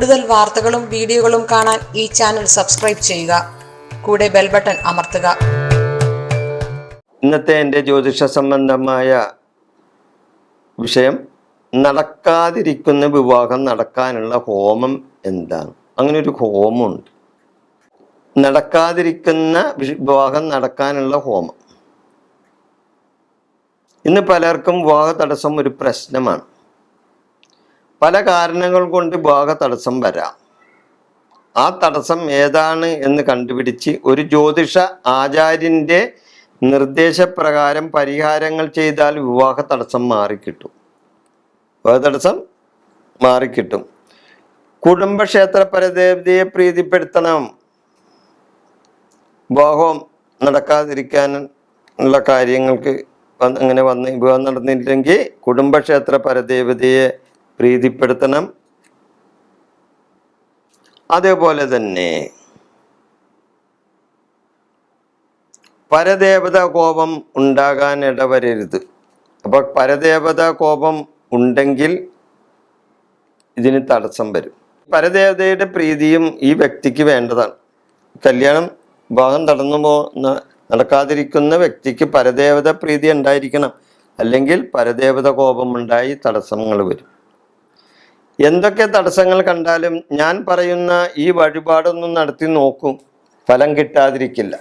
കൂടുതൽ വാർത്തകളും വീഡിയോകളും കാണാൻ ഈ ചാനൽ സബ്സ്ക്രൈബ് ചെയ്യുക. കൂടെ ബെൽ ബട്ടൺ അമർത്തുക. ഇന്നത്തെ എൻ്റെ ജ്യോതിഷ സംബന്ധമായ വിഷയം, നടക്കാതിരിക്കുന്ന വിവാഹം നടക്കാനുള്ള ഹോമം എന്താണ്? അങ്ങനെ ഒരു ഹോമമുണ്ട്. നടക്കാതിരിക്കുന്ന വിവാഹം നടക്കാനുള്ള ഹോമം. ഇന്ന് പലർക്കും വിവാഹ തടസ്സം ഒരു പ്രശ്നമാണ്. പല കാരണങ്ങൾ കൊണ്ട് വിവാഹ തടസ്സം വരാം. ആ തടസ്സം ഏതാണ് എന്ന് കണ്ടുപിടിച്ച് ഒരു ജ്യോതിഷ ആചാര്യൻ്റെ നിർദ്ദേശപ്രകാരം പരിഹാരങ്ങൾ ചെയ്താൽ വിവാഹ തടസ്സം മാറിക്കിട്ടും. വിവാഹ തടസ്സം മാറിക്കിട്ടും. കുടുംബക്ഷേത്ര പരദേവതയെ പ്രീതിപ്പെടുത്തണം. വിവാഹം നടക്കാതിരിക്കാനുള്ള കാര്യങ്ങൾക്ക് അങ്ങനെ വിവാഹം നടന്നില്ലെങ്കിൽ കുടുംബക്ഷേത്ര പരദേവതയെ പ്രീതിപ്പെടുത്തണം. അതേപോലെ തന്നെ പരദേവത കോപം ഉണ്ടാകാൻ ഇടവരരുത്. അപ്പൊ പരദേവത കോപം ഉണ്ടെങ്കിൽ ഇതിന് തടസ്സം വരും. പരദേവതയുടെ പ്രീതിയും ഈ വ്യക്തിക്ക് വേണ്ടതാണ്. കല്യാണം വിവാഹം നടക്കാതിരിക്കുന്ന വ്യക്തിക്ക് പരദേവത പ്രീതി ഉണ്ടായിരിക്കണം. അല്ലെങ്കിൽ പരദേവത കോപമുണ്ടായി തടസ്സങ്ങൾ വരും. എന്തൊക്കെ തടസ്സങ്ങൾ കണ്ടാലും ഞാൻ പറയുന്ന ഈ വഴിപാടൊന്നും നടത്തി നോക്കും, ഫലം കിട്ടാതിരിക്കില്ല.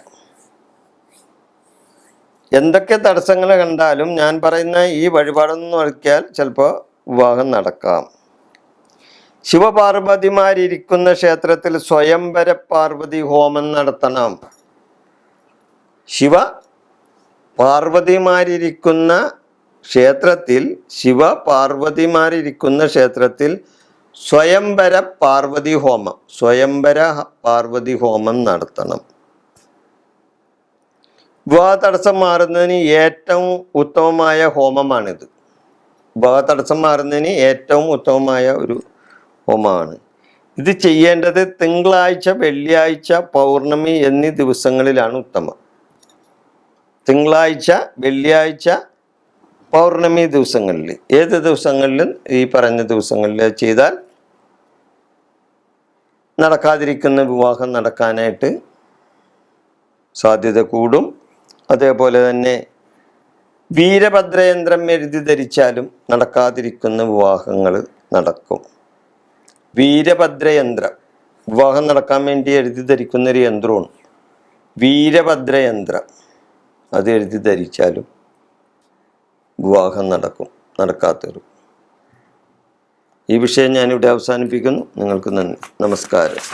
എന്തൊക്കെ തടസ്സങ്ങൾ കണ്ടാലും ഞാൻ പറയുന്ന ഈ വഴിപാടൊന്നും നടത്തിയാൽ ചിലപ്പോൾ വിവാഹം നടക്കാം. ശിവപാർവതിമാരിയ്ക്കുന്ന ക്ഷേത്രത്തിൽ സ്വയംവര പാർവതി ഹോമം നടത്തണം. ശിവ പാർവതിമാരിയ്ക്കുന്ന ക്ഷേത്രത്തിൽ സ്വയംവര പാർവതി ഹോമം നടത്തണം. വിവാഹ തടസ്സം മാറുന്നതിന് ഏറ്റവും ഉത്തമമായ ഹോമമാണിത്. വിവാഹ തടസ്സം മാറുന്നതിന് ഏറ്റവും ഉത്തമമായ ഒരു ഹോമമാണ്. ഇത് ചെയ്യേണ്ടത് തിങ്കളാഴ്ച, വെള്ളിയാഴ്ച, പൗർണമി എന്നീ ദിവസങ്ങളിലാണ് ഉത്തമം. തിങ്കളാഴ്ച, വെള്ളിയാഴ്ച, പൗർണമി ദിവസങ്ങളിൽ, ഏത് ദിവസങ്ങളിലും ഈ പറഞ്ഞ ദിവസങ്ങളിൽ ചെയ്താൽ നടക്കാതിരിക്കുന്ന വിവാഹം നടക്കാനായിട്ട് സാധ്യത കൂടും. അതേപോലെ തന്നെ വീരഭദ്രയന്ത്രം എഴുതി ധരിച്ചാലും നടക്കാതിരിക്കുന്ന വിവാഹങ്ങൾ നടക്കും. വീരഭദ്രയന്ത്രം വിവാഹം നടക്കാൻ വേണ്ടി എഴുതി ധരിക്കുന്നൊരു യന്ത്രമാണ് വീരഭദ്രയന്ത്രം. അത് എഴുതി ധരിച്ചാലും വിവാഹം നടക്കാത്തവരും. ഈ വിഷയം ഞാനിവിടെ അവസാനിപ്പിക്കുന്നു. നിങ്ങൾക്ക് നന്ദി, നമസ്കാരം.